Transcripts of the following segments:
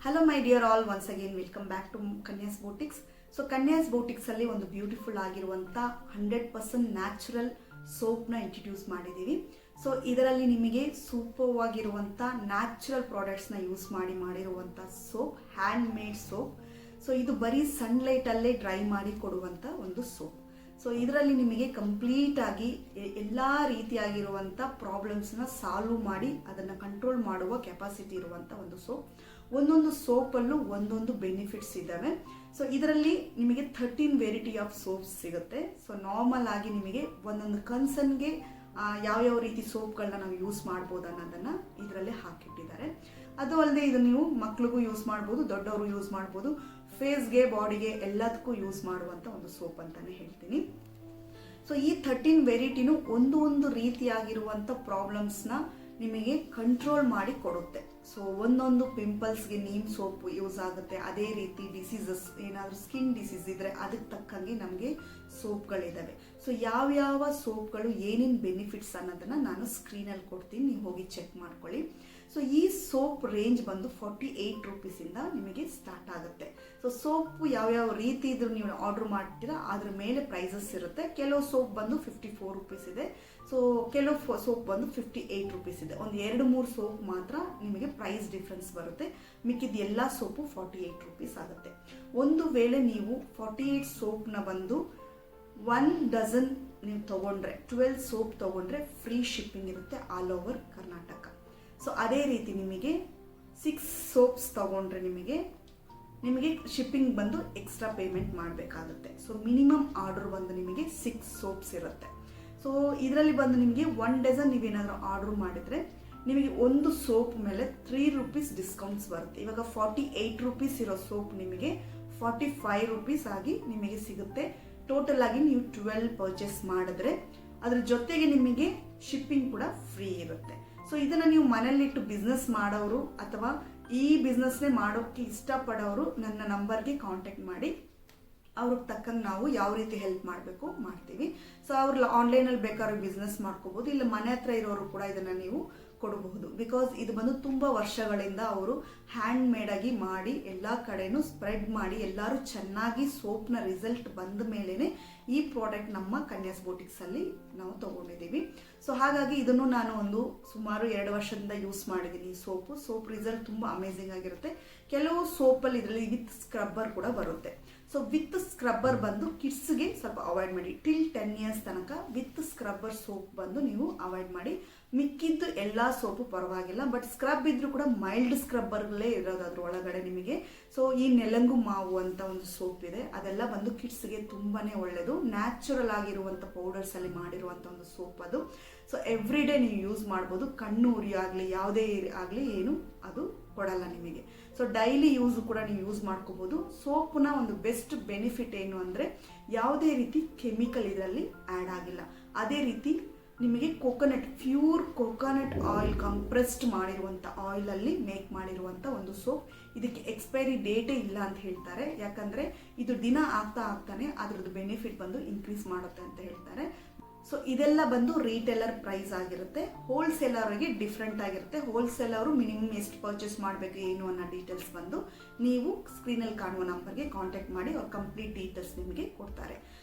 Hello my dear all, once again welcome back to Kanya's boutiques. So Kanya's boutiques ಅಲ್ಲಿ ಒಂದು beautiful ಆಗಿರುವಂತ 100% natural ಸೋಪ್ನ introduce ಮಾಡಿದ್ದೀವಿ. ಸೊ ಇದರಲ್ಲಿ ನಿಮಗೆ ಸೂಪರ್ ಆಗಿರುವಂತ ನ್ಯಾಚುರಲ್ ಪ್ರಾಡಕ್ಟ್ಸ್ನ ಯೂಸ್ ಮಾಡಿರುವಂತ soap, hand made soap. So ಇದು ಬರೀ ಸನ್ಲೈಟ್ ಅಲ್ಲೇ ಡ್ರೈ ಮಾಡಿ ಕೊಡುವಂತ ಒಂದು ಸೋಪ್. ಸೊ ಇದರಲ್ಲಿ ನಿಮಗೆ ಕಂಪ್ಲೀಟ್ ಆಗಿ ಎಲ್ಲಾ ರೀತಿಯಾಗಿರುವಂತ ಪ್ರಾಬ್ಲಮ್ಸ್ನ ಸಾಲ್ವ್ ಮಾಡಿ ಅದನ್ನ ಕಂಟ್ರೋಲ್ ಮಾಡುವ ಕೆಪಾಸಿಟಿ ಇರುವಂತ ಒಂದು ಸೋಪ್. ಒಂದೊಂದು ಸೋಪಲ್ಲೂ ಒಂದೊಂದು ಬೆನಿಫಿಟ್ಸ್ ಇದ್ದಾವೆ. ಸೊ ಇದರಲ್ಲಿ ನಿಮಗೆ 13 ವೆರೈಟಿ ಆಫ್ ಸೋಪ್ಸ್ ಸಿಗುತ್ತೆ. ಸೊ ನಾರ್ಮಲ್ ಆಗಿ ನಿಮಗೆ ಒಂದೊಂದು ಕನ್ಸರ್ನ್ಗೆ ಯಾವ್ಯಾವ ರೀತಿ ಸೋಪ್ಗಳನ್ನ ನಾವು ಯೂಸ್ ಮಾಡ್ಬೋದು ಅನ್ನೋದನ್ನ ಇದರಲ್ಲಿ ಹಾಕಿಟ್ಟಿದ್ದಾರೆ. ಅದು ಅಲ್ಲದೆ ಇದು ನೀವು ಮಕ್ಳಿಗೂ ಯೂಸ್ ಮಾಡ್ಬೋದು, ದೊಡ್ಡವರು ಯೂಸ್ ಮಾಡ್ಬೋದು, ಫೇಸ್ಗೆ, ಬಾಡಿಗೆ ಎಲ್ಲದಕ್ಕೂ ಯೂಸ್ ಮಾಡುವಂತ ಒಂದು ಸೋಪ್ ಅಂತಾನೆ ಹೇಳ್ತೀನಿ. ಸೊ ಈ 13 ವೆರೈಟಿನೂ ಒಂದು ರೀತಿಯಾಗಿರುವಂತ ಪ್ರಾಬ್ಲಮ್ಸ್ನ ನಿಮಗೆ ಕಂಟ್ರೋಲ್ ಮಾಡಿ ಕೊಡುತ್ತೆ. ಸೊ ಒಂದೊಂದು ಪಿಂಪಲ್ಸ್ಗೆ ನೀಮ್ ಸೋಪ್ ಯೂಸ್ ಆಗುತ್ತೆ. ಅದೇ ರೀತಿ ಡಿಸೀಸಸ್, ಏನಾದರೂ ಸ್ಕಿನ್ ಡಿಸೀಸ್ ಇದ್ರೆ ಅದಕ್ಕೆ ತಕ್ಕಂಗೆ ನಮಗೆ ಸೋಪ್ಗಳಿದ್ದಾವೆ. ಸೊ ಯಾವ್ಯಾವ ಸೋಪ್ಗಳು ಏನೇನು ಬೆನಿಫಿಟ್ಸ್ ಅನ್ನೋದನ್ನ ನಾನು ಸ್ಕ್ರೀನಲ್ಲಿ ಕೊಡ್ತೀನಿ, ನೀವು ಹೋಗಿ ಚೆಕ್ ಮಾಡ್ಕೊಳ್ಳಿ. ಸೊ ಈ ಸೋಪ್ ರೇಂಜ್ ಬಂದು 48 ರುಪೀಸಿಂದ ನಿಮಗೆ ಸ್ಟಾರ್ಟ್ ಆಗುತ್ತೆ. ಸೊ ಸೋಪ್ ಯಾವ್ಯಾವ ರೀತಿ ಇದ್ರೂ ನೀವು ಆರ್ಡರ್ ಮಾಡ್ತೀರಾ ಅದ್ರ ಮೇಲೆ ಪ್ರೈಸಸ್ ಇರುತ್ತೆ. ಕೆಲವು ಸೋಪ್ ಬಂದು 54 ರುಪೀಸ್ ಇದೆ. ಸೊ ಕೆಲವು ಸೋಪ್ ಬಂದು 58 ರುಪೀಸ್ ಇದೆ. ಒಂದು 2-3 ಸೋಪ್ ಮಾತ್ರ ನಿಮಗೆ ಪ್ರೈಸ್ ಡಿಫ್ರೆನ್ಸ್ ಬರುತ್ತೆ. ಮಿಕ್ಕಿದ ಎಲ್ಲ ಸೋಪು 48 ರುಪೀಸ್ ಆಗುತ್ತೆ. ಒಂದು ವೇಳೆ ನೀವು 48 ಸೋಪ್ನ ಬಂದು 1 ಡಜನ್ ನೀವು ತಗೊಂಡ್ರೆ, 12 ಸೋಪ್ ತಗೊಂಡ್ರೆ ಫ್ರೀ ಶಿಪ್ಪಿಂಗ್ ಇರುತ್ತೆ ಆಲ್ ಓವರ್ ಕರ್ನಾಟಕ. ಸೊ ಅದೇ ರೀತಿ ನಿಮಗೆ 6 ಸೋಪ್ಸ್ ತಗೊಂಡ್ರೆ ನಿಮಗೆ ಶಿಪ್ಪಿಂಗ್ ಬಂದು ಎಕ್ಸ್ಟ್ರಾ ಪೇಮೆಂಟ್ ಮಾಡಬೇಕಾಗುತ್ತೆ. ಸೊ ಮಿನಿಮಮ್ ಆರ್ಡರ್ ಬಂದು ನಿಮಗೆ 6 ಸೋಪ್ಸ್ ಇರುತ್ತೆ. ಸೊ ಇದರಲ್ಲಿ ಬಂದು ನಿಮಗೆ 1 ಡಜನ್ ನೀವೇನಾದರೂ ಆರ್ಡರ್ ಮಾಡಿದ್ರೆ ನಿಮಗೆ ಒಂದು ಸೋಪ್ ಮೇಲೆ 3 ರುಪೀಸ್ ಡಿಸ್ಕೌಂಟ್ಸ್ ಬರುತ್ತೆ. ಇವಾಗ 48 ರುಪೀಸ್ ಇರೋ ಸೋಪ್ ನಿಮಗೆ 45 ರುಪೀಸ್ ಆಗಿ ನಿಮಗೆ ಸಿಗುತ್ತೆ. ಟೋಟಲ್ ಆಗಿ ನೀವು 12 ಪರ್ಚೇಸ್ ಮಾಡಿದ್ರೆ ಅದ್ರ ಜೊತೆಗೆ ನಿಮಗೆ ಶಿಪ್ಪಿಂಗ್ ಕೂಡ ಫ್ರೀ ಇರುತ್ತೆ. ಸೊ ಇದನ್ನ ನೀವು ಮನೇಲಿಟ್ಟು ಬಿಸ್ನೆಸ್ ಮಾಡೋರು ಅಥವಾ ಈ ಬಿಸ್ನೆಸ್ನೇ ಮಾಡೋಕ್ಕೆ ಇಷ್ಟಪಡೋರು ನನ್ನ ನಂಬರ್ಗೆ ಕಾಂಟ್ಯಾಕ್ಟ್ ಮಾಡಿ, ಅವ್ರಿಗೆ ತಕ್ಕಂಗೆ ನಾವು ಯಾವ ರೀತಿ ಹೆಲ್ಪ್ ಮಾಡಬೇಕು ಮಾಡ್ತೀವಿ. ಸೊ ಅವ್ರು ಆನ್ಲೈನಲ್ಲಿ ಬೇಕಾದ್ರೂ ಬಿಸ್ನೆಸ್ ಮಾಡ್ಕೋಬಹುದು, ಇಲ್ಲ ಮನೆ ಹತ್ರ ಇರೋರು ಕೂಡ ಇದನ್ನ ನೀವು ಕೊಡಬಹುದು. ಬಿಕಾಸ್ ಇದು ಬಂದು ತುಂಬಾ ವರ್ಷಗಳಿಂದ ಅವರು ಹ್ಯಾಂಡ್ ಮೇಡ್ ಆಗಿ ಮಾಡಿ ಎಲ್ಲಾ ಕಡೆನೂ ಸ್ಪ್ರೆಡ್ ಮಾಡಿ ಎಲ್ಲರೂ ಚೆನ್ನಾಗಿ ಸೋಪ್ನ ರಿಸಲ್ಟ್ ಬಂದ ಮೇಲೇನೆ ಈ ಪ್ರಾಡಕ್ಟ್ ನಮ್ಮ ಕನ್ಯಾಸ್ ಬೋಟಿಕ್ಸ್ ಅಲ್ಲಿ ನಾವು ತಗೊಂಡಿದ್ದೀವಿ. ಸೊ ಹಾಗಾಗಿ ಇದನ್ನು ನಾನು ಒಂದು ಸುಮಾರು 2 ವರ್ಷದಿಂದ ಯೂಸ್ ಮಾಡಿದ್ದೀನಿ. ಸೋಪ್ ರಿಸಲ್ಟ್ ತುಂಬಾ ಅಮೇಸಿಂಗ್ ಆಗಿರುತ್ತೆ. ಕೆಲವು ಸೋಪಲ್ಲಿ ಇದರಲ್ಲಿ ವಿತ್ ಸ್ಕ್ರಬ್ಬರ್ ಕೂಡ ಬರುತ್ತೆ. ಸೊ ವಿತ್ ಸ್ಕ್ರಬ್ಬರ್ ಬಂದು ಕಿಡ್ಸ್ಗೆ ಸ್ವಲ್ಪ ಅವಾಯ್ಡ್ ಮಾಡಿ. ಟಿಲ್ 10 ಇಯರ್ಸ್ ತನಕ ವಿತ್ ಸ್ಕ್ರಬ್ಬರ್ ಸೋಪ್ ಬಂದು ನೀವು ಅವಾಯ್ಡ್ ಮಾಡಿ. ಮಿಕ್ಕಿದ್ದು ಎಲ್ಲಾ ಸೋಪು ಪರವಾಗಿಲ್ಲ, ಬಟ್ ಸ್ಕ್ರಬ್ ಇದ್ರೂ ಕೂಡ ಮೈಲ್ಡ್ ಸ್ಕ್ರಬ್ಬರ್ಗಳೇ ಇರೋದು ಅದ್ರ ಒಳಗಡೆ ನಿಮಗೆ. ಸೊ ಈ ನೆಲಂಗು ಮಾವು ಅಂತ ಒಂದು ಸೋಪ್ ಇದೆ, ಅದೆಲ್ಲ ಬಂದು ಕಿಡ್ಸ್ಗೆ ತುಂಬಾನೇ ಒಳ್ಳೇದು. ನ್ಯಾಚುರಲ್ ಆಗಿರುವಂತ ಪೌಡರ್ಸ್ ಅಲ್ಲಿ ಮಾಡಿರುವಂತ ಒಂದು ಸೋಪ್ ಅದು. ಸೊ ಎವ್ರಿ ಡೇ ನೀವು ಯೂಸ್ ಮಾಡ್ಬೋದು. ಕಣ್ಣು ಉರಿ ಆಗಲಿ ಯಾವುದೇ ಆಗಲಿ ಏನು ಅದು ಕೊಡಲ್ಲ ನಿಮಗೆ. ಸೊ ಡೈಲಿ ಯೂಸ್ ಕೂಡ ನೀವು ಯೂಸ್ ಮಾಡ್ಕೋಬಹುದು. ಸೋಪ್ನ ಒಂದು ಬೆಸ್ಟ್ ಬೆನಿಫಿಟ್ ಏನು ಅಂದ್ರೆ ಯಾವುದೇ ರೀತಿ ಕೆಮಿಕಲ್ ಇದರಲ್ಲಿ ಆಡ್ ಆಗಿಲ್ಲ. ಅದೇ ರೀತಿ ನಿಮಗೆ ಪ್ಯೂರ್ ಕೋಕೋನಟ್ ಆಯಿಲ್ ಕಂಪ್ರೆಸ್ಡ್ ಮಾಡಿರುವಂತ ಆಯಿಲ್ ಅಲ್ಲಿ ಮೇಕ್ ಮಾಡಿರುವಂತ ಒಂದು ಸೋಪ್. ಇದಕ್ಕೆ ಎಕ್ಸ್ಪೈರಿ ಡೇಟೇ ಇಲ್ಲ ಅಂತ ಹೇಳ್ತಾರೆ. ಯಾಕಂದ್ರೆ ಇದು ದಿನ ಆಗ್ತಾನೆ ಅದ್ರದ್ದು ಬೆನಿಫಿಟ್ ಬಂದು ಇನ್ಕ್ರೀಸ್ ಮಾಡುತ್ತೆ ಅಂತ ಹೇಳ್ತಾರೆ. ಸೊ ಇದೆಲ್ಲ ಬಂದು ರೀಟೇಲರ್ ಪ್ರೈಸ್ ಆಗಿರುತ್ತೆ. ಹೋಲ್ಸೇಲರ್ ಅವರಿಗೆ ಡಿಫ್ರೆಂಟ್ ಆಗಿರುತ್ತೆ. ಹೋಲ್ಸೇಲ್ ಅವರು ಮಿನಿಮಮ್ ಎಷ್ಟು ಪರ್ಚೇಸ್ ಮಾಡಬೇಕು ಏನು ಅನ್ನೋ ಡೀಟೇಲ್ಸ್ ಬಂದು ನೀವು ಸ್ಕ್ರೀನಲ್ಲಿ ಕಾಣುವ ನಂಬರ್ಗೆ ಕಾಂಟ್ಯಾಕ್ಟ್ ಮಾಡಿ ಅವ್ರ ಕಂಪ್ಲೀಟ್ ಡೀಟೇಲ್ಸ್ ನಿಮಗೆ ಕೊಡ್ತಾರೆ.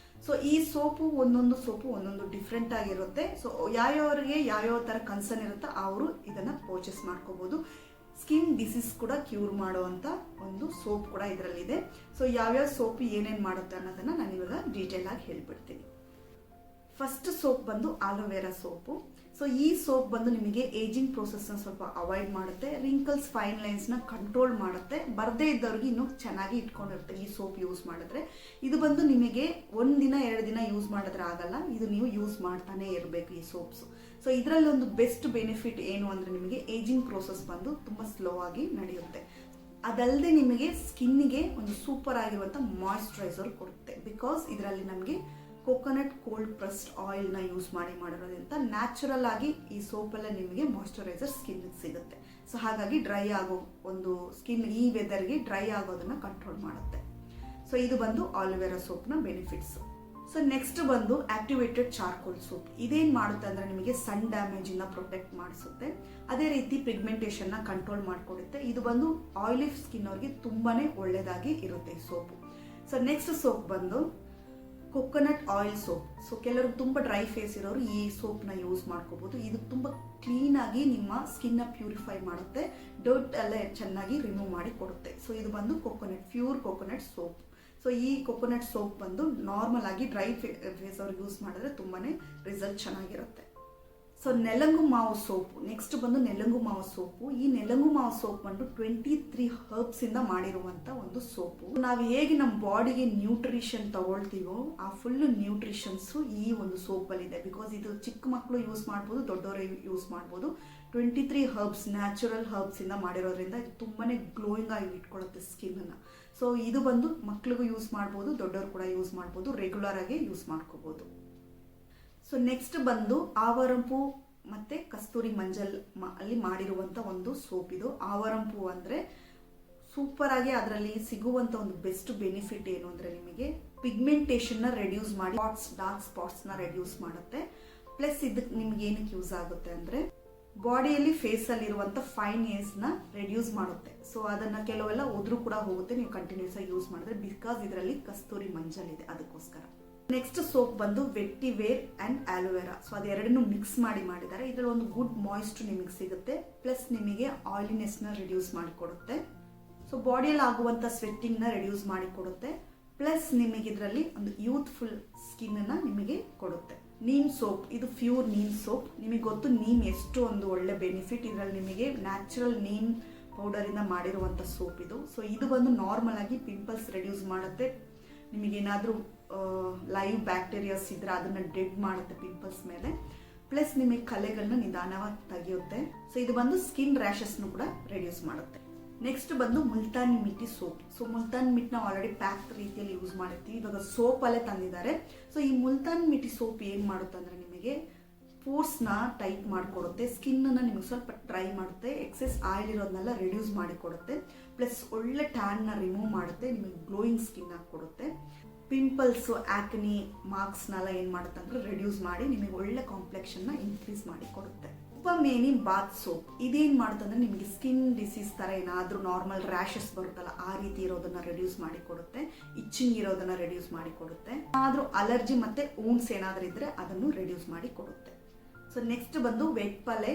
ಸೊ ಈ ಒಂದೊಂದು ಸೋಪು ಒಂದೊಂದು ಡಿಫ್ರೆಂಟ್ ಆಗಿರುತ್ತೆ. ಸೊ ಯಾವ್ಯಾವ್ರಿಗೆ ಯಾವ್ಯಾವ ತರ ಕನ್ಸರ್ನ್ ಇರುತ್ತೋ ಅವರು ಇದನ್ನ ಪರ್ಚೇಸ್ ಮಾಡ್ಕೋಬಹುದು. ಸ್ಕಿನ್ ಡಿಸೀಸ್ ಕೂಡ ಕ್ಯೂರ್ ಮಾಡುವಂತ ಒಂದು ಸೋಪ್ ಕೂಡ ಇದರಲ್ಲಿದೆ. ಸೊ ಯಾವ್ಯಾವ ಸೋಪ್ ಏನೇನ್ ಮಾಡುತ್ತೆ ಅನ್ನೋದನ್ನ ನಾನು ಇವಾಗ ಡೀಟೇಲ್ ಆಗಿ ಹೇಳ್ಬಿಡ್ತೀನಿ. ಫಸ್ಟ್ ಸೋಪ್ ಬಂದು ಆಲೋವೆರಾ ಸೋಪು. ಸೊ ಈ ಸೋಪ್ ಬಂದು ನಿಮಗೆ ಏಜಿಂಗ್ ಪ್ರೋಸೆಸ್ನ ಸ್ವಲ್ಪ ಅವಾಯ್ಡ್ ಮಾಡುತ್ತೆ. ರಿಂಕಲ್ಸ್, ಫೈನ್ ಲೈನ್ಸ್ನ ಕಂಟ್ರೋಲ್ ಮಾಡುತ್ತೆ. ಬರದೇ ಇದ್ದವ್ರಿಗೆ ಇನ್ನೂ ಚೆನ್ನಾಗಿ ಇಟ್ಕೊಂಡಿರುತ್ತೆ ಈ ಸೋಪ್ ಯೂಸ್ ಮಾಡಿದ್ರೆ. ಇದು ಬಂದು ನಿಮಗೆ 1 ದಿನ 2 ದಿನ ಯೂಸ್ ಮಾಡಿದ್ರೆ ಆಗಲ್ಲ, ಇದು ನೀವು ಯೂಸ್ ಮಾಡ್ತಾನೆ ಇರಬೇಕು ಈ ಸೋಪ್ಸ್. ಸೊ ಇದರಲ್ಲಿ ಒಂದು ಬೆಸ್ಟ್ ಬೆನಿಫಿಟ್ ಏನು ಅಂದ್ರೆ ನಿಮಗೆ ಏಜಿಂಗ್ ಪ್ರೋಸೆಸ್ ಬಂದು ತುಂಬಾ ಸ್ಲೋ ಆಗಿ ನಡೆಯುತ್ತೆ. ಅದಲ್ಲದೆ ನಿಮಗೆ ಸ್ಕಿನ್ನಿಗೆ ಒಂದು ಸೂಪರ್ ಆಗಿರುವಂತ ಮಾಯಿಶ್ಚರೈಸರ್ ಕೊಡುತ್ತೆ. ಬಿಕಾಸ್ ಇದರಲ್ಲಿ ನಮಗೆ ಕೋಕೋನಟ್ ಕೋಲ್ಡ್ ಪ್ರೆಸ್ಡ್ ಆಯಿಲ್ ನ ಯೂಸ್ ಮಾಡಿರೋದ್ರಿಂದ ನ್ಯಾಚುರಲ್ ಆಗಿ ಈ ಸೋಪ್ ಎಲ್ಲ ನಿಮಗೆ ಮಾಯಿಶ್ಚರೈಸರ್ ಸ್ಕಿನ್ ಸಿಗುತ್ತೆ. ಸೊ ಹಾಗಾಗಿ ಡ್ರೈ ಆಗೋ ಒಂದು ಸ್ಕಿನ್ ಈ ವೆದರ್ಗೆ ಡ್ರೈ ಆಗೋದನ್ನ ಕಂಟ್ರೋಲ್ ಮಾಡುತ್ತೆ. ಸೊ ಇದು ಬಂದು ಆಲೋವೆರಾ ಸೋಪ್ನ ಬೆನಿಫಿಟ್ಸ್. ಸೊ ನೆಕ್ಸ್ಟ್ ಬಂದು ಆಕ್ಟಿವೇಟೆಡ್ ಚಾರ್ಕೋಲ್ ಸೋಪ್. ಇದೇನು ಮಾಡುತ್ತೆ ಅಂದರೆ ನಿಮಗೆ ಸನ್ ಡ್ಯಾಮೇಜಿಂದ ಪ್ರೊಟೆಕ್ಟ್ ಮಾಡಿಸುತ್ತೆ, ಅದೇ ರೀತಿ ಪಿಗ್ಮೆಂಟೇಷನ್ನ ಕಂಟ್ರೋಲ್ ಮಾಡಿಕೊಡುತ್ತೆ. ಇದು ಬಂದು ಆಯಿಲಿ ಸ್ಕಿನ್ ಅವ್ರಿಗೆ ತುಂಬಾ ಒಳ್ಳೆಯದಾಗಿ ಇರುತ್ತೆ ಈ ಸೋಪು. ಸೊ ನೆಕ್ಸ್ಟ್ ಸೋಪ್ ಬಂದು ಕೊಕೊನಟ್ ಆಯಿಲ್ ಸೋಪ್. ಸೊ ಕೆಲವರು ತುಂಬ ಡ್ರೈ ಫೇಸ್ ಇರೋರು ಈ ಸೋಪ್ನ ಯೂಸ್ ಮಾಡ್ಕೋಬೋದು. ಇದು ತುಂಬ ಕ್ಲೀನಾಗಿ ನಿಮ್ಮ ಸ್ಕಿನ್ನ ಪ್ಯೂರಿಫೈ ಮಾಡುತ್ತೆ, ಡರ್ಟ್ ಎಲ್ಲ ಚೆನ್ನಾಗಿ ರಿಮೂವ್ ಮಾಡಿ ಕೊಡುತ್ತೆ. ಸೊ ಇದು ಬಂದು ಪ್ಯೂರ್ ಕೊಕೊನಟ್ ಸೋಪ್. ಸೊ ಈ ಕೊಕೊನಟ್ ಸೋಪ್ ಬಂದು ನಾರ್ಮಲ್ ಆಗಿ ಡ್ರೈ ಫೇಸ್ ಅವ್ರಿಗೆ ಯೂಸ್ ಮಾಡಿದ್ರೆ ತುಂಬಾ ರಿಸಲ್ಟ್ ಚೆನ್ನಾಗಿರುತ್ತೆ. ಸೊ ನೆಲಂಗು ಮಾವು ಸೋಪು. ನೆಕ್ಸ್ಟ್ ಬಂದು ನೆಲಂಗು ಮಾವು ಸೋಪು. ಈ ನೆಲಂಗು ಮಾವು ಸೋಪ್ ಬಂದು 23 ಹರ್ಬ್ಸ್ ಇಂದ ಮಾಡಿರುವಂತ ಒಂದು ಸೋಪು. ನಾವು ಹೇಗೆ ನಮ್ಮ ಬಾಡಿಗೆ ನ್ಯೂಟ್ರಿಷನ್ ತಗೊಳ್ತೀವೋ ಆ ಫುಲ್ ನ್ಯೂಟ್ರಿಷನ್ಸ್ ಈ ಒಂದು ಸೋಪಲ್ಲಿ ಇದೆ. ಬಿಕಾಸ್ ಇದು ಚಿಕ್ಕ ಮಕ್ಕಳು ಯೂಸ್ ಮಾಡ್ಬೋದು, ದೊಡ್ಡವರು ಯೂಸ್ ಮಾಡ್ಬೋದು. 23 ಹರ್ಬ್ಸ್, ನ್ಯಾಚುರಲ್ ಹರ್ಬ್ಸ್ ಇಂದ ಮಾಡಿರೋದ್ರಿಂದ ಇದು ತುಂಬಾನೇ ಗ್ಲೋಯಿಂಗ್ ಆಗಿ ಇಟ್ಕೊಳ್ಳುತ್ತೆ ಸ್ಕಿನ್ ಅನ್ನ. ಸೊ ಇದು ಬಂದು ಮಕ್ಕಳಿಗೂ ಯೂಸ್ ಮಾಡ್ಬೋದು, ದೊಡ್ಡವರು ಕೂಡ ಯೂಸ್ ಮಾಡ್ಬೋದು, ರೆಗ್ಯುಲರ್ ಆಗಿ ಯೂಸ್ ಮಾಡ್ಕೋಬಹುದು. ಸೊ ನೆಕ್ಸ್ಟ್ ಬಂದು ಆವರಂಪು ಮತ್ತೆ ಕಸ್ತೂರಿ ಮಂಜಲ್ ಅಲ್ಲಿ ಮಾಡಿರುವಂತ ಒಂದು ಸೋಪ್. ಇದು ಆವರಂಪು ಅಂದ್ರೆ ಸೂಪರ್ ಆಗಿ ಅದರಲ್ಲಿ ಸಿಗುವಂತ ಒಂದು ಬೆಸ್ಟ್ ಬೆನಿಫಿಟ್ ಏನು ಅಂದ್ರೆ ನಿಮಗೆ ಪಿಗ್ಮೆಂಟೇಷನ್ ನ ರೆಡ್ಯೂಸ್ ಮಾಡಿ ಡಾರ್ಕ್ ಸ್ಪಾಟ್ಸ್ ನ ರೆಡ್ಯೂಸ್ ಮಾಡುತ್ತೆ. ಪ್ಲಸ್ ಇದಕ್ಕೆ ನಿಮ್ಗೆ ಏನಕ್ಕೆ ಯೂಸ್ ಆಗುತ್ತೆ ಅಂದ್ರೆ ಬಾಡಿಯಲ್ಲಿ ಫೇಸ್ ಅಲ್ಲಿ ಇರುವಂತ ಫೈನ್ ಹೇರ್ಸ್ ನ ರೆಡ್ಯೂಸ್ ಮಾಡುತ್ತೆ. ಸೊ ಅದನ್ನ ಕೆಲವೆಲ್ಲ ಉದುರು ಕೂಡ ಹೋಗುತ್ತೆ ನೀವು ಕಂಟಿನ್ಯೂಸ್ ಆಗಿ ಯೂಸ್ ಮಾಡಿದ್ರೆ, ಬಿಕಾಸ್ ಇದರಲ್ಲಿ ಕಸ್ತೂರಿ ಮಂಜಲ್ ಇದೆ, ಅದಕ್ಕೋಸ್ಕರ. ನೆಕ್ಸ್ಟ್ ಸೋಪ್ ಬಂದು ವೆಟ್ಟಿವೇರ್ ಅಂಡ್ ಆಲೋವೆರಾ. ಸೊ ಅದೆರಡನ್ನು ಮಿಕ್ಸ್ ಮಾಡಿದ್ದಾರೆ. ಇದರಲ್ಲಿ ಒಂದು ಗುಡ್ ಮಾಯಿಸ್ಟ್ ನಿಮಗೆ ಸಿಗುತ್ತೆ, ಪ್ಲಸ್ ನಿಮಗೆ ಆಯಿಲಿನೆಸ್ ನ ರಿಡ್ಯೂಸ್ ಮಾಡಿಕೊಡುತ್ತೆ. ಸೊ ಬಾಡಿಯಲ್ಲಿ ಆಗುವಂತ ಸ್ವೆಟ್ಟಿಂಗ್ ನ ರಿಡ್ಯೂಸ್ ಮಾಡಿಕೊಡುತ್ತೆ. ಪ್ಲಸ್ ನಿಮಗೆ ಇದರಲ್ಲಿ ಒಂದು ಯೂತ್ಫುಲ್ ಸ್ಕಿನ್ ಅನ್ನ ನಿಮಗೆ ಕೊಡುತ್ತೆ. ನೀಮ್ ಸೋಪ್, ಇದು ಪ್ಯೂರ್ ನೀಮ್ ಸೋಪ್. ನಿಮಗೆ ಗೊತ್ತು ನೀಮ್ ಎಷ್ಟು ಒಂದು ಒಳ್ಳೆ ಬೆನಿಫಿಟ್. ಇದರಲ್ಲಿ ನಿಮಗೆ ನ್ಯಾಚುರಲ್ ನೀಮ್ ಪೌಡರ್ ಇಂದ ಮಾಡಿರುವಂತ ಸೋಪ್ ಇದು. ಸೊ ಇದು ಬಂದು ನಾರ್ಮಲ್ ಆಗಿ ಪಿಂಪಲ್ಸ್ ರೆಡ್ಯೂಸ್ ಮಾಡುತ್ತೆ. ನಿಮಗೇನಾದ್ರೂ ಲೈವ್ ಬ್ಯಾಕ್ಟೀರಿಯಾಸ್ ಇದ್ರೆ ಅದನ್ನ ಡೆಡ್ ಮಾಡುತ್ತೆ ಪಿಂಪಲ್ಸ್ ಮೇಲೆ. ಪ್ಲಸ್ ನಿಮಗೆ ಕಲೆಗಳನ್ನ ನಿಧಾನವಾಗಿ ತೆಗೆಯುತ್ತೆ. ಸೊ ಇದು ಬಂದು ಸ್ಕಿನ್ ರ್ಯಾಷಸ್ನು ಕೂಡ ರೆಡ್ಯೂಸ್ ಮಾಡುತ್ತೆ. ನೆಕ್ಸ್ಟ್ ಬಂದು ಮುಲ್ತಾನಿ ಮಿಟ್ಟಿ ಸೋಪ್. ಸೊ ಮುಲ್ತಾನ್ ಮಿಟ್ನ ಆಲ್ರೆಡಿ ಪ್ಯಾಕ್ ರೀತಿಯಲ್ಲಿ ಯೂಸ್ ಮಾಡಿರ್ತೀವಿ, ಇವಾಗ ಸೋಪ್ ಅಲ್ಲೇ ತಂದಿದ್ದಾರೆ. ಸೊ ಈ ಮುಲ್ತಾನ್ ಮಿಟ್ಟಿ ಸೋಪ್ ಏನ್ ಮಾಡುತ್ತೆ ಅಂದ್ರೆ ನಿಮಗೆ ಪೋರ್ಸ್ ನ ಟೈಟ್ ಮಾಡಿಕೊಡುತ್ತೆ, ಸ್ಕಿನ್ ಅನ್ನ ನಿಮಗೆ ಸ್ವಲ್ಪ ಡ್ರೈ ಮಾಡುತ್ತೆ, ಎಕ್ಸೆಸ್ ಆಯಿಲ್ ಇರೋದನ್ನೆಲ್ಲ ರಿಡ್ಯೂಸ್ ಮಾಡಿಕೊಡುತ್ತೆ. ಪ್ಲಸ್ ಒಳ್ಳೆ ಟ್ಯಾನ್ ನ ರಿಮೂವ್ ಮಾಡುತ್ತೆ, ನಿಮಗೆ ಗ್ಲೋಯಿಂಗ್ ಸ್ಕಿನ್ ಆಗಿ ಕೊಡುತ್ತೆ. ಪಿಂಪಲ್ಸ್, ಆಕ್ನಿ ಮಾರ್ಕ್ಸ್ನೆಲ್ಲ ಏನ್ ಮಾಡುತ್ತೆ ಅಂದ್ರೆ ರಿಡ್ಯೂಸ್ ಮಾಡಿ ನಿಮಗೆ ಒಳ್ಳೆ ಕಾಂಪ್ಲೆಕ್ಷನ್ ನ ಇನ್ಕ್ರೀಸ್ ಮಾಡಿ ಕೊಡುತ್ತೆ. ಉಪಮೇನಿ ಬಾತ್ ಸೋಪ್. ಇದೇನ್ ಮಾಡುತ್ತಂದ್ರೆ ನಿಮಗೆ ಸ್ಕಿನ್ ಡಿಸೀಸ್ ತರ ಏನಾದ್ರೂ ನಾರ್ಮಲ್ ರ್ಯಾಷಸ್ ಬರುತ್ತಲ್ಲ ಆ ರೀತಿ ಇರೋದನ್ನ ರೆಡ್ಯೂಸ್ ಮಾಡಿ ಕೊಡುತ್ತೆ, ಇಚ್ಚಿಂಗ್ ಇರೋದನ್ನ ರೆಡ್ಯೂಸ್ ಮಾಡಿ ಕೊಡುತ್ತೆ. ಆದ್ರೂ ಅಲರ್ಜಿ ಮತ್ತೆ ಊನ್ಸ್ ಏನಾದ್ರೂ ಇದ್ರೆ ಅದನ್ನು ರೆಡ್ಯೂಸ್ ಮಾಡಿ ಕೊಡುತ್ತೆ. ಸೊ ನೆಕ್ಸ್ಟ್ ಬಂದು ವೆಟ್ ಪಲೆ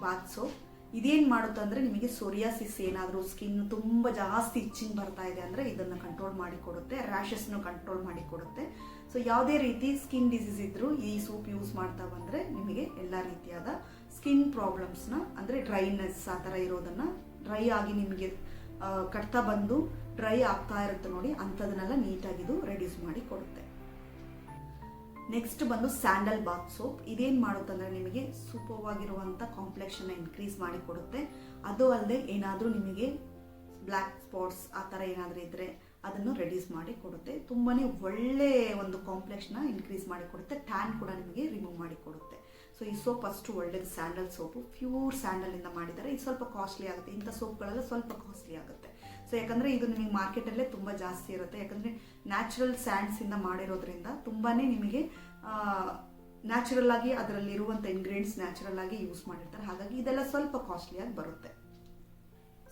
ಬಾತ್ ಸೋಪ್. ಇದೇನ್ ಮಾಡುತ್ತೆ ಅಂದ್ರೆ ನಿಮಗೆ ಸೋರಿಯಾಸಿಸ್ ಏನಾದ್ರೂ ಸ್ಕಿನ್ ತುಂಬಾ ಜಾಸ್ತಿ ಇಚ್ಚಿಂಗ್ ಬರ್ತಾ ಇದೆ ಅಂದ್ರೆ ಇದನ್ನ ಕಂಟ್ರೋಲ್ ಮಾಡಿ ಕೊಡುತ್ತೆ, ರ್ಯಾಷಸ್ ನ ಕಂಟ್ರೋಲ್ ಮಾಡಿ ಕೊಡುತ್ತೆ. ಸೊ ಯಾವುದೇ ರೀತಿ ಸ್ಕಿನ್ ಡಿಸೀಸ್ ಇದ್ರೂ ಈ ಸೋಪ್ ಯೂಸ್ ಮಾಡ್ತಾ ಬಂದ್ರೆ ನಿಮಗೆ ಎಲ್ಲಾ ರೀತಿಯಾದ ಸ್ಕಿನ್ ಪ್ರಾಬ್ಲಮ್ಸ್ ನ ಅಂದ್ರೆ ಡ್ರೈನೆಸ್ ಆ ತರ ಇರೋದನ್ನ, ಡ್ರೈ ಆಗಿ ನಿಮಗೆ ಕಟ್ತಾ ಬಂದು ಡ್ರೈ ಆಗ್ತಾ ಇರುತ್ತೆ ನೋಡಿ, ಅಂಥದನ್ನೆಲ್ಲ ನೀಟಾಗಿದು ರೆಡ್ಯೂಸ್ ಮಾಡಿ ಕೊಡುತ್ತೆ. ನೆಕ್ಸ್ಟ್ ಬಂದು ಸ್ಯಾಂಡಲ್ ಬಾತ್ ಸೋಪ್. ಇದೇನ್ ಮಾಡುತ್ತಂದ್ರೆ ನಿಮಗೆ ಸೂಪರ್ ಆಗಿರುವಂತ ಕಾಂಪ್ಲೆಕ್ಷನ್ ಇನ್ಕ್ರೀಸ್ ಮಾಡಿ ಕೊಡುತ್ತೆ. ಅದು ಅಲ್ಲದೆ ಏನಾದ್ರೂ ನಿಮಗೆ ಬ್ಲ್ಯಾಕ್ ಸ್ಪಾಟ್ಸ್ ಆ ತರ ಏನಾದ್ರೂ ಇದ್ರೆ ಅದನ್ನು ರೆಡ್ಯೂಸ್ ಮಾಡಿ ಕೊಡುತ್ತೆ. ತುಂಬಾನೇ ಒಳ್ಳೆ ಒಂದು ಕಾಂಪ್ಲೆಕ್ಷನ್ ಇನ್ಕ್ರೀಸ್ ಮಾಡಿ ಕೊಡುತ್ತೆ, ಟ್ಯಾನ್ ಕೂಡ ನಿಮಗೆ ರಿಮೂವ್ ಮಾಡಿ ಕೊಡುತ್ತೆ. ಸೊ ಈ ಸೋಪ್ ಅಷ್ಟು ಒಳ್ಳೇದು. ಸ್ಯಾಂಡಲ್ ಸೋಪು ಪ್ಯೂರ್ ಸ್ಯಾಂಡಲ್ ಇಂದ ಮಾಡಿದ್ದಾರೆ. ಇದು ಸ್ವಲ್ಪ ಕಾಸ್ಟ್ಲಿ ಆಗುತ್ತೆ, ಇಂಥ ಸೋಪ್ಗಳೆಲ್ಲ ಸ್ವಲ್ಪ ಕಾಸ್ಟ್ಲಿ ಆಗುತ್ತೆ. ಸೊ ಯಾಕಂದ್ರೆ ಇದು ನಿಮಗೆ ಮಾರ್ಕೆಟ್ ಅಲ್ಲೇ ತುಂಬಾ ಜಾಸ್ತಿ ಇರುತ್ತೆ, ಯಾಕಂದ್ರೆ ನ್ಯಾಚುರಲ್ ಸ್ಯಾಂಡ್ಸ್ ಇಂದ ಮಾಡಿರೋದ್ರಿಂದ ತುಂಬಾನೇ ನಿಮಗೆ ನ್ಯಾಚುರಲ್ ಆಗಿ ಅದರಲ್ಲಿ ಇರುವಂತ ಇಂಗ್ರೀಡಿಯೆಂಟ್ಸ್ ನ್ಯಾಚುರಲ್ ಆಗಿ ಯೂಸ್ ಮಾಡಿರ್ತಾರೆ, ಹಾಗಾಗಿ ಇದೆಲ್ಲ ಸ್ವಲ್ಪ ಕಾಸ್ಟ್ಲಿ ಆಗಿ ಬರುತ್ತೆ.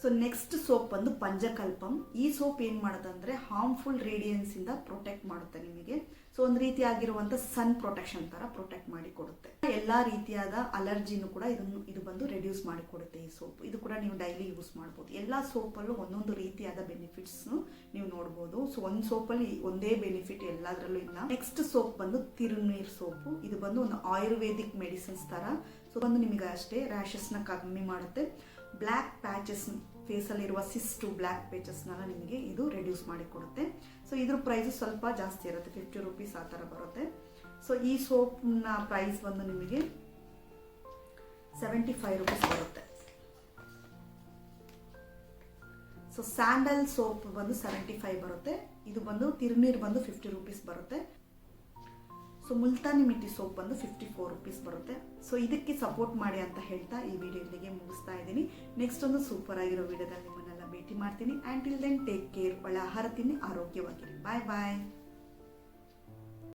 ಸೊ ನೆಕ್ಸ್ಟ್ ಸೋಪ್ ಬಂದು ಪಂಚಕಲ್ಪಂ. ಈ ಸೋಪ್ ಏನ್ ಮಾಡುತ್ತಂದ್ರೆ ಹಾರ್ಮ್ಫುಲ್ ರೇಡಿಯನ್ಸ್ ಇಂದ ಪ್ರೊಟೆಕ್ಟ್ ಮಾಡುತ್ತೆ ನಿಮಗೆ. ಸೊ ಒಂದು ರೀತಿಯಾಗಿರುವಂತ ಸನ್ ಪ್ರೊಟೆಕ್ಷನ್ ತರ ಪ್ರೊಟೆಕ್ಟ್ ಮಾಡಿ ಕೊಡುತ್ತೆ. ಎಲ್ಲಾ ರೀತಿಯಾದ ಅಲರ್ಜಿನೂ ಕೂಡ ಇದು ಬಂದು ರೆಡ್ಯೂಸ್ ಮಾಡಿ ಕೊಡುತ್ತೆ ಈ ಸೋಪ್. ಇದು ಕೂಡ ನೀವು ಡೈಲಿ ಯೂಸ್ ಮಾಡಬಹುದು. ಎಲ್ಲಾ ಸೋಪ್ ಅಲ್ಲೂ ಒಂದೊಂದು ರೀತಿಯಾದ ಬೆನಿಫಿಟ್ಸ್ ನೀವು ನೋಡಬಹುದು. ಸೊ ಒಂದ್ ಸೋಪ್ ಅಲ್ಲಿ ಒಂದೇ ಬೆನಿಫಿಟ್ ಎಲ್ಲದರಲ್ಲೂ ಇಲ್ಲ. ನೆಕ್ಸ್ಟ್ ಸೋಪ್ ಬಂದು ತಿರುನೀರ್ ಸೋಪು. ಇದು ಬಂದು ಒಂದು ಆಯುರ್ವೇದಿಕ್ ಮೆಡಿಸಿನ್ಸ್ ತರ. ಸೊ ಬಂದು ನಿಮಗೆ ಅಷ್ಟೇ ರ್ಯಾಷಸ್ ನ ಕಮ್ಮಿ ಮಾಡುತ್ತೆ. ಬ್ಲ್ಯಾಕ್ ಪ್ಯಾಚಸ್, ಫೇಸ್ ಅಲ್ಲಿ ಇರುವ ಸಿಸ್ಟ್ ಬ್ಲ್ಯಾಕ್ ಪ್ಯಾಚಸ್ನೆಲ್ಲ ನಿಮಗೆ ಇದು ರೆಡ್ಯೂಸ್ ಮಾಡಿ ಕೊಡುತ್ತೆ. ಸೊ ಇದ್ರ ಪ್ರೈಸ್ ಸ್ವಲ್ಪ ಜಾಸ್ತಿ ಇರುತ್ತೆ, 50 ರೂಪೀಸ್ ಆ ತರ ಬರುತ್ತೆ. ಸೊ ಈ ಸೋಪ್ ನ ಪ್ರೈಸ್ ಬಂದು ನಿಮಗೆ 75 ರೂಪೀಸ್ ಬರುತ್ತೆ. ಸೊ ಸ್ಯಾಂಡಲ್ ಸೋಪ್ ಬಂದು 75 ಬರುತ್ತೆ. ಇದು ಬಂದು ತಿರುನೀರ್ ಬಂದು 50 ರೂಪೀಸ್ ಬರುತ್ತೆ. ಸೊ ಮುಲ್ತಾನಿ ಮಿಟ್ಟಿ ಸೋಪ್ ಬಂದು 54 ರೂಪೀಸ್ ಬರುತ್ತೆ. ಸೊ ಇದಕ್ಕೆ ಸಪೋರ್ಟ್ ಮಾಡಿ ಅಂತ ಹೇಳ್ತಾ ಈ ವಿಡಿಯೋ ಇಲ್ಲಿಗೆ ಮುಗಿಸ್ತಾ ಇದ್ದೀನಿ. ನೆಕ್ಸ್ಟ್ ಒಂದು ಸೂಪರ್ ಆಗಿರೋ ವಿಡಿಯೋದಲ್ಲಿ ನಿಮ್ಮನ್ನೆಲ್ಲ ಭೇಟಿ ಮಾಡ್ತೀನಿ. And till then take care. ಒಳ್ಳೆ ಆಹಾರ ತಿನ್ನಿ, ಆರೋಗ್ಯವಾಗಿರಿ. ಬಾಯ್ ಬಾಯ್.